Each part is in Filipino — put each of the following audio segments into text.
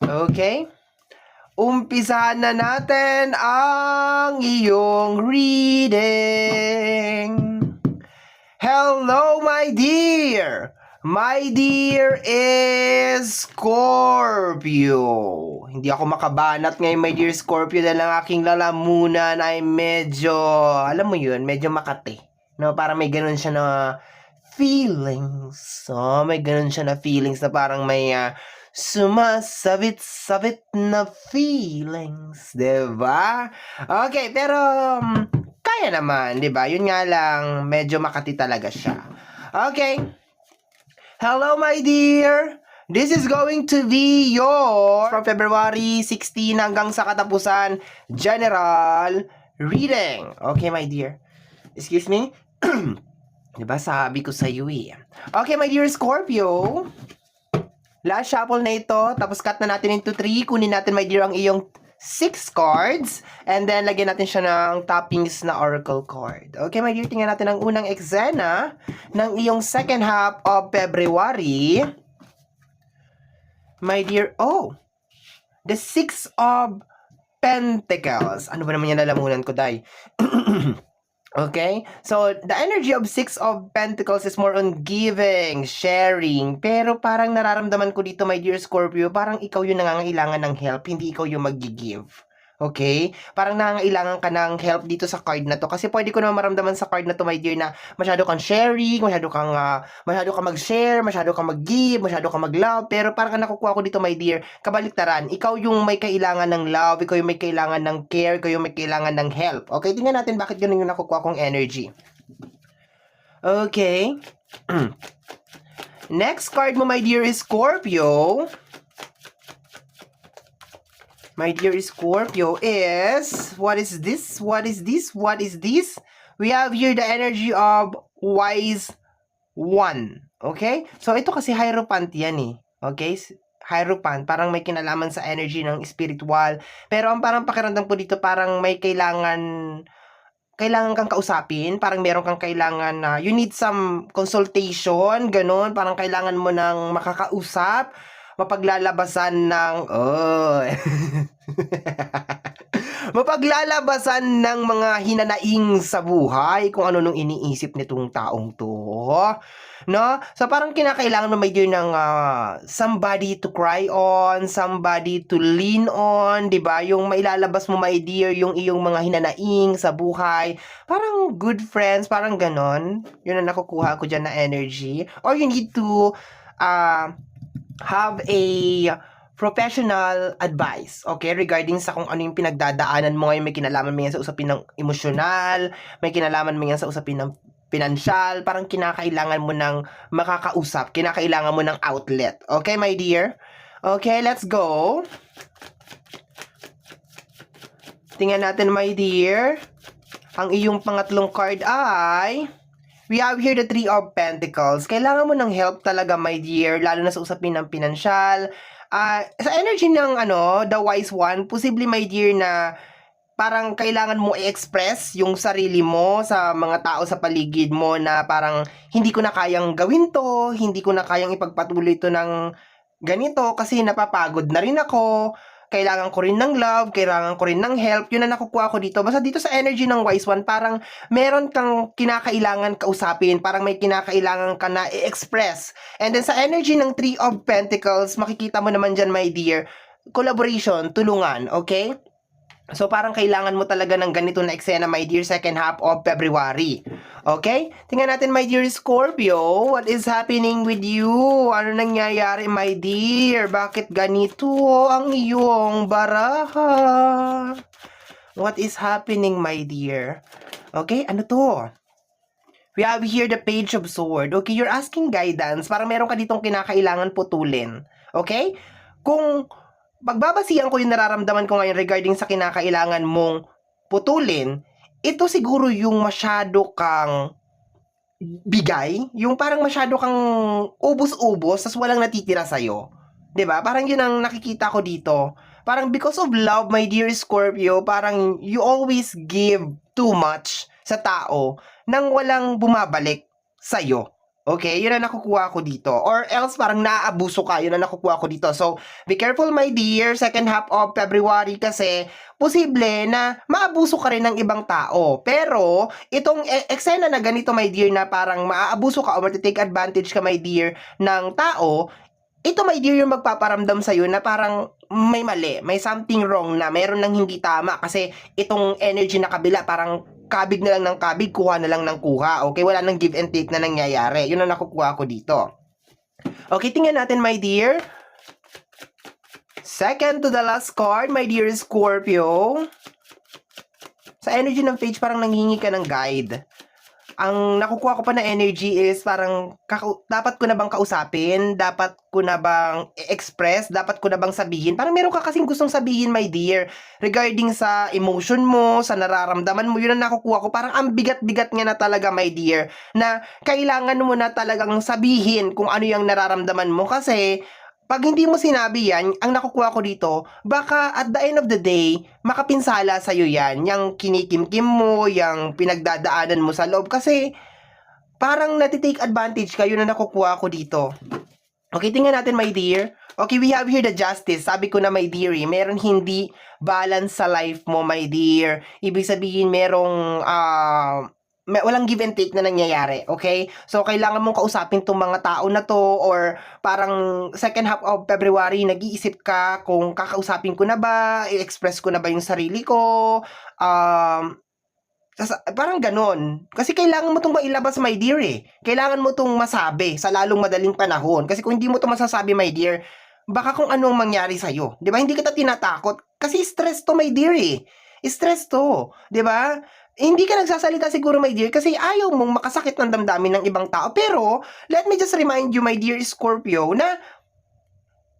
Okay? Umpisahan na natin ang iyong reading. Hello, my dear! My dear is Scorpio. Hindi ako makabanat ngayon, my dear Scorpio, dahil ang aking lalamunan ay medyo, alam mo yun, medyo makati. No, parang may ganun siya na feelings. Oh, may ganun siya na feelings na parang may sumasabit-sabit na feelings, diba? Okay, pero kaya naman, diba? Yun nga lang, medyo makati talaga siya. Okay. Hello, my dear! This is going to be your from February 16 hanggang sa katapusan general reading. Okay, my dear. Excuse me? Diba sabi ko sa iyo eh. Okay, my dear Scorpio. Last shuffle na ito. Tapos cut na natin into 3. Kunin natin, my dear, ang iyong 6 cards. And then, lagyan natin siya ng toppings na oracle card. Okay, my dear, tingnan natin ang unang eksena ng iyong second half of February. My dear, oh, the 6 of Pentacles. Ano ba naman yung lalamunan ko, Day? Okay? So, the energy of 6 of Pentacles is more on giving, sharing. Pero parang nararamdaman ko dito, my dear Scorpio, parang ikaw yung nangangailangan ng help, hindi ikaw yung mag-give. Okay? Parang nangangailangan ka ng help dito sa card na to. Kasi pwede ko naman maramdaman sa card na to, my dear, na masyado kang sharing, masyado kang mag-share, masyado kang mag-give, masyado kang mag-love. Pero parang nakukuha ko dito, my dear, kabaliktaran. Ikaw yung may kailangan ng love, ikaw yung may kailangan ng care, ikaw yung may kailangan ng help. Okay? Tingnan natin bakit ganun yung nakukuha kong energy. Okay. Next card mo, my dear, is Scorpio. My dear Scorpio is, what is this? What is this? What is this? We have here the energy of Wise One. Okay? So, ito kasi Hierophant yan eh. Okay? Hierophant, parang may kinalaman sa energy ng spiritual. Pero ang parang pakiramdam po dito, parang may kailangan kang kausapin, parang meron kang kailangan na you need some consultation, ganun, parang kailangan mo ng makakausap, mapaglalabasan ng mapaglalabasan ng mga hinanaing sa buhay, kung ano nung iniisip nitong taong to, no? So parang kinakailangan mo, my dear, ng somebody to cry on, somebody to lean on, 'di ba? Yung mailalabas mo, my dear, yung iyong mga hinanaing sa buhay, parang good friends, parang ganon. Yun ang nakukuha ko dyan na energy. Or you need to have a professional advice, okay, regarding sa kung ano yung pinagdadaanan mo ngayon. May kinalaman mo yan sa usapin ng emosyonal, may kinalaman mo yan sa usapin ng pinansyal, parang kinakailangan mo ng makakausap, kinakailangan mo ng outlet. Okay, my dear? Okay, let's go. Tingnan natin, my dear. Ang iyong pangatlong card ay, we have here the 3 of Pentacles. Kailangan mo ng help talaga, my dear, lalo na sa usapin ng pinansyal. Sa energy ng the Wise One, possibly, my dear, na parang kailangan mo i-express yung sarili mo sa mga tao sa paligid mo na parang hindi ko na kayang gawin to, hindi ko na kayang ipagpatuloy to ng ganito kasi napapagod na rin ako. Kailangan ko rin ng love, kailangan ko rin ng help. Yun na nakukuha ko dito. Basta dito sa energy ng Wise One, parang meron kang kinakailangan kausapin. Parang may kinakailangan ka na i-express. And then sa energy ng 3 of Pentacles, makikita mo naman dyan, my dear, collaboration, tulungan, okay? So, parang kailangan mo talaga ng ganito na eksena, my dear, second half of February. Okay? Tingnan natin, my dear Scorpio. What is happening with you? Ano nangyayari, my dear? Bakit ganito ang iyong baraha? What is happening, my dear? Okay? Ano to? We have here the Page of Sword. Okay? You're asking guidance. Parang meron ka ditong kinakailangan putulin. Okay? Kung pagbabasihan ko yung nararamdaman ko ngayon regarding sa kinakailangan mong putulin, ito siguro yung masyado kang bigay, yung parang masyado kang ubos-ubos, tas walang natitira sa'yo. 'Di ba? Parang yun ang nakikita ko dito. Parang because of love, my dear Scorpio, parang you always give too much sa tao nang walang bumabalik sa'yo. Okay, yun ang nakukuha ko dito. Or else parang naaabuso ka, yun ang nakukuha ko dito. So, be careful my dear, second half of February kasi posible na maabuso ka rin ng ibang tao. Pero, itong eksena na ganito my dear na parang maaabuso ka or take advantage ka my dear ng tao, ito my dear yung magpaparamdam sa'yo na parang may mali, may something wrong na meron nang hindi tama kasi itong energy na kabila parang kabig na lang ng kabig, kuha na lang ng kuha. Okay, wala nang give and take na nangyayari. Yun ang nakukuha ko dito. Okay, tingnan natin my dear. Second to the last card, my dear Scorpio. Sa energy ng page, parang nanghingi ka ng guide. Ang nakukuha ko pa na energy is parang dapat ko na bang kausapin? Dapat ko na bang i-express? Dapat ko na bang sabihin? Parang meron ka kasing gustong sabihin, my dear, regarding sa emotion mo, sa nararamdaman mo. Yun ang nakukuha ko. Parang ang bigat-bigat nga na talaga, my dear, na kailangan mo na talagang sabihin kung ano yung nararamdaman mo kasi pag hindi mo sinabi yan, ang nakukuha ko dito, baka at the end of the day, makapinsala sa'yo yan. Yung kinikimkim mo, yung pinagdadaanan mo sa loob. Kasi, parang natitake advantage ka, yun na nakukuha ko dito. Okay, tingnan natin, my dear. Okay, we have here the justice. Sabi ko na, my dear, meron hindi balance sa life mo, my dear. Ibig sabihin, merong walang give and take na nangyayari, okay? So, kailangan mong kausapin tong mga tao na to or parang second half of February, nag-iisip ka kung kakausapin ko na ba, i-express ko na ba yung sarili ko, parang ganon. Kasi kailangan mo itong mailabas, my dear, eh. Kailangan mo itong masabi sa lalong madaling panahon. Kasi kung hindi mo ito masasabi, my dear, baka kung anong mangyari sa'yo. Di ba? Hindi kita tinatakot. Kasi stress to, my dear, eh. Stress to. Di ba? Hindi ka nagsasalita siguro, my dear, kasi ayaw mong makasakit ng damdamin ng ibang tao. Pero, let me just remind you, my dear Scorpio, na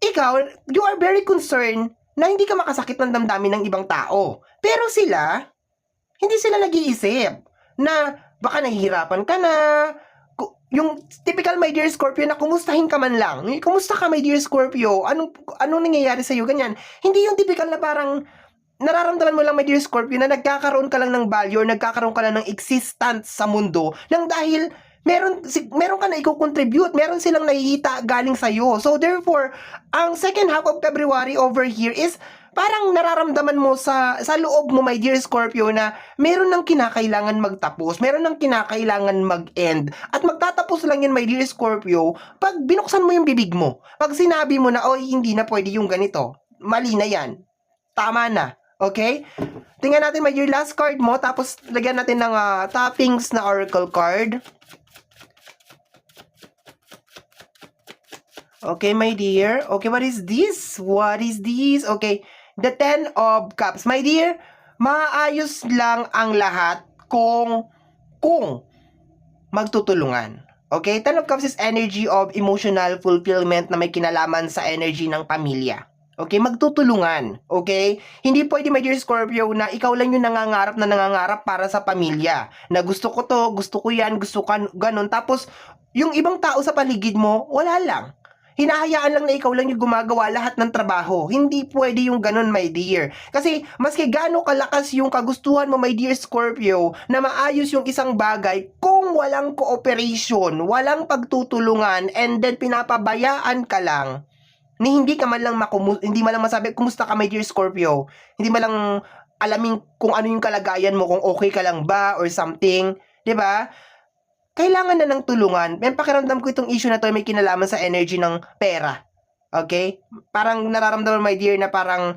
ikaw, you are very concerned na hindi ka makasakit ng damdamin ng ibang tao. Pero sila, hindi sila nag-iisip na baka nahihirapan ka na, yung typical my dear Scorpio na kumustahin ka man lang. Kumusta ka my dear Scorpio? Anong nangyayari sa'yo? Ganyan. Hindi yung typical na parang nararamdaman mo lang my dear Scorpio na nagkakaroon ka lang ng value or nagkakaroon ka lang ng existence sa mundo nang dahil meron ka na i-contribute, meron silang nakikita galing sa'yo. So therefore, ang second half of February over here is parang nararamdaman mo sa loob mo, my dear Scorpio, na meron ng kinakailangan magtapos, meron ng kinakailangan mag-end. At magtatapos lang yun, my dear Scorpio, pag binuksan mo yung bibig mo. Pag sinabi mo na, oy, hindi na pwede yung ganito. Mali na yan. Tama na. Okay? Tingnan natin, my dear, last card mo, tapos lagyan natin ng toppings na oracle card. Okay, my dear. Okay, what is this? What is this? Okay, the 10 of Cups. My dear, maayos lang ang lahat kung magtutulungan. Okay, 10 of Cups is energy of emotional fulfillment na may kinalaman sa energy ng pamilya. Okay, magtutulungan. Okay? Hindi pwede, my dear Scorpio, na ikaw lang yung nangangarap para sa pamilya. Na gusto ko to, gusto ko yan, gusto ka, ganun. Tapos, yung ibang tao sa paligid mo, wala lang. Hinahayaan lang na ikaw lang yung gumagawa lahat ng trabaho. Hindi pwede yung ganun, my dear. Kasi, maski gaano kalakas yung kagustuhan mo, my dear Scorpio, na maayos yung isang bagay, kung walang cooperation, walang pagtutulungan, and then pinapabayaan ka lang, ni hindi ka man lang hindi man lang masabi, kumusta ka, my dear Scorpio? Hindi man lang alamin kung ano yung kalagayan mo, kung okay ka lang ba, or something. 'Di ba? Kailangan na ng tulungan. May pakiramdam ko itong issue na to may kinalaman sa energy ng pera. Okay? Parang nararamdaman, my dear, na parang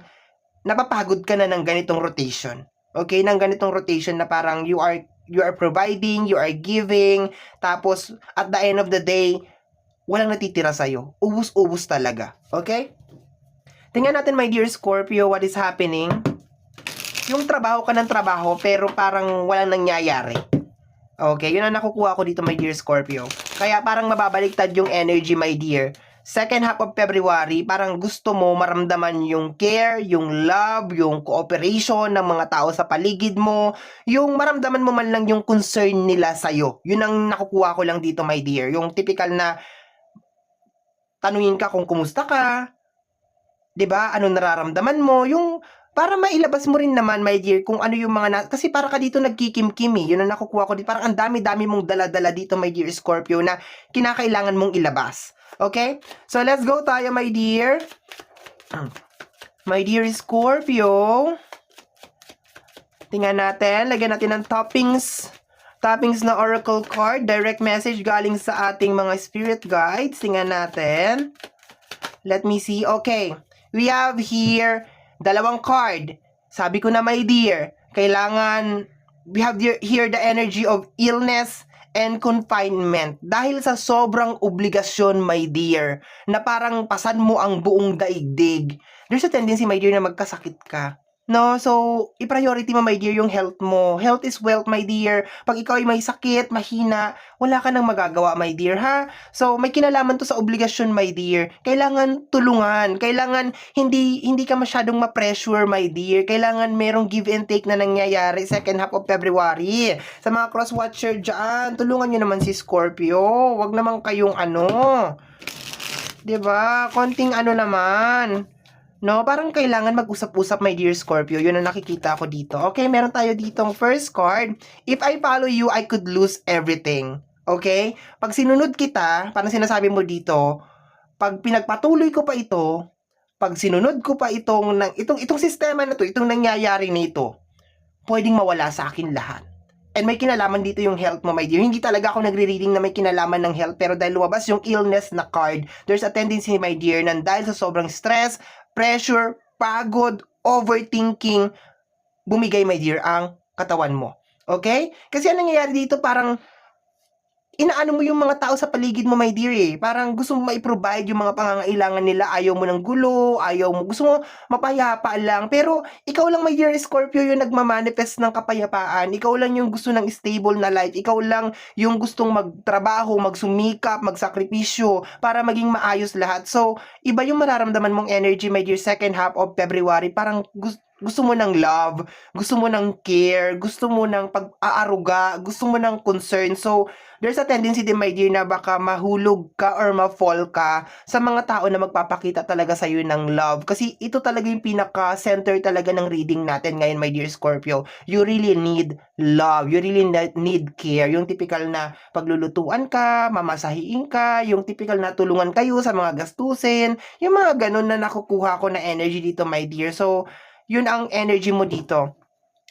napapagod ka na ng ganitong rotation. Okay? Ng ganitong rotation na parang you are providing, you are giving, tapos at the end of the day, walang natitira sa'yo. Ubus-ubus talaga. Okay? Tingnan natin, my dear Scorpio, what is happening. Yung trabaho ka ng trabaho, pero parang walang nangyayari. Okay, yun ang nakukuha ko dito, my dear Scorpio. Kaya parang mababaliktad yung energy, my dear. Second half of February, parang gusto mo maramdaman yung care, yung love, yung cooperation ng mga tao sa paligid mo, yung maramdaman mo man lang yung concern nila sa'yo. Yun ang nakukuha ko lang dito, my dear. Yung typical na tanungin ka kung kumusta ka, 'di ba? Ano nararamdaman mo, yung para mailabas mo rin naman, my dear, kung ano yung mga kasi para ka dito nagkikimkim eh. Yun ang nakukuha ko dito. Parang ang dami-dami mong dala-dala dito, my dear Scorpio, na kinakailangan mong ilabas. Okay? So, let's go tayo, my dear. My dear Scorpio. Tingnan natin. Lagyan natin ng toppings na oracle card. Direct message galing sa ating mga spirit guides. Tingnan natin. Let me see. Okay. We have here dalawang card. Sabi ko na, my dear, kailangan, we have here the energy of illness and confinement. Dahil sa sobrang obligasyon, my dear, na parang pasan mo ang buong daigdig, there's a tendency, my dear, na magkasakit ka. No, so, i-priority mo, my dear, yung health mo. Health is wealth, my dear. Pag ikaw ay may sakit, mahina, wala ka nang magagawa, my dear, ha? So, may kinalaman to sa obligasyon, my dear. Kailangan tulungan. Kailangan hindi ka masyadong ma-pressure, my dear. Kailangan merong give and take na nangyayari second half of February. Sa mga cross-watcher dyan, tulungan nyo naman si Scorpio. Wag naman kayong 'di ba? Konting naman. No, parang kailangan mag-usap-usap, my dear Scorpio. Yun ang nakikita ko dito. Okay, meron tayo ditong first card. If I follow you, I could lose everything. Okay? Pag sinunod kita, parang sinasabi mo dito, pag pinagpatuloy ko pa ito, pag sinunod ko pa itong sistema na to, itong nangyayari nito, pwedeng mawala sa akin lahat. And may kinalaman dito yung health mo, my dear. Hindi talaga ako nagre-reading na may kinalaman ng health, pero dahil lumabas yung illness na card, there's a tendency, my dear, na dahil sa sobrang stress, pressure, pagod, overthinking, bumigay, my dear, ang katawan mo. Okay? Kasi ang nangyayari dito, parang inaano mo yung mga tao sa paligid mo, my dear, eh. Parang gusto mo mai-provide yung mga pangangailangan nila. Ayaw mo ng gulo, gusto mo mapayapa lang. Pero ikaw lang, my dear Scorpio, yung nagmamanifest ng kapayapaan. Ikaw lang yung gusto ng stable na life. Ikaw lang yung gustong magtrabaho, magsumikap, magsakripisyo para maging maayos lahat. So, iba yung mararamdaman mong energy, my dear, second half of February. Parang gusto mo ng love, gusto mo ng care, gusto mo ng pag-aaruga, gusto mo ng concern. So, there's a tendency din, my dear, na baka mahulog ka or ma-fall ka sa mga tao na magpapakita talaga sa'yo ng love. Kasi ito talaga yung pinaka-center talaga ng reading natin ngayon, my dear Scorpio. You really need love. You really need care. Yung typical na paglulutuan ka, mamasahiin ka, yung typical na tulungan kayo sa mga gastusin, yung mga ganun na nakukuha ko na energy dito, my dear. So, yun ang energy mo dito.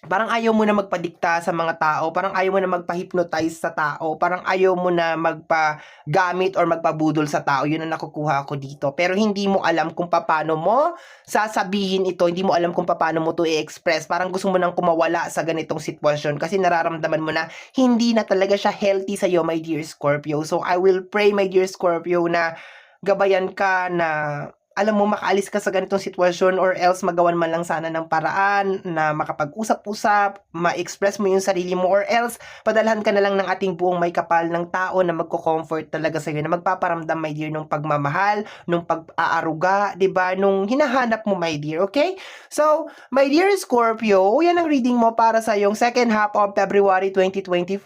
Parang ayaw mo na magpadikta sa mga tao, parang ayaw mo na magpa-hypnotize sa tao, parang ayaw mo na magpa-gamit or magpabudol sa tao. Yun ang nakukuha ko dito. Pero hindi mo alam kung paano mo sasabihin ito, hindi mo alam kung paano mo to i-express. Parang gusto mo nang kumawala sa ganitong sitwasyon kasi nararamdaman mo na hindi na talaga siya healthy sa'yo, my dear Scorpio. So, I will pray, my dear Scorpio, na gabayan ka na alam mo, makaalis ka sa ganitong sitwasyon or else magawan man lang sana ng paraan na makapag-usap-usap, ma-express mo yung sarili mo or else padalhan ka na lang ng ating buong may kapal ng tao na magko-comfort talaga sa'yo, na magpaparamdam, my dear, nung pagmamahal, nung pag-aaruga, diba? Nung hinahanap mo, my dear, okay? So, my dear Scorpio, yan ang reading mo para sa yung second half of February 2024.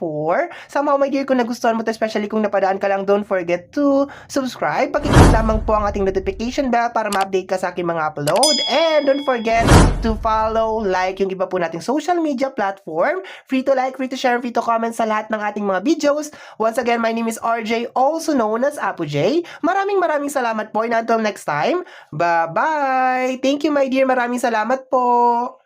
Somehow, my dear, kung nagustuhan mo to, especially kung napadaan ka lang, don't forget to subscribe. Pakiclick lamang po ang ating notification bell para ma-update ka sa aking mga upload. And don't forget to follow, like yung iba po nating social media platform. Free to like, free to share, free to comment sa lahat ng ating mga videos. Once again, my name is RJ, also known as Apo J. Maraming salamat po, and until next time, bye-bye! Thank you, my dear. Maraming salamat po!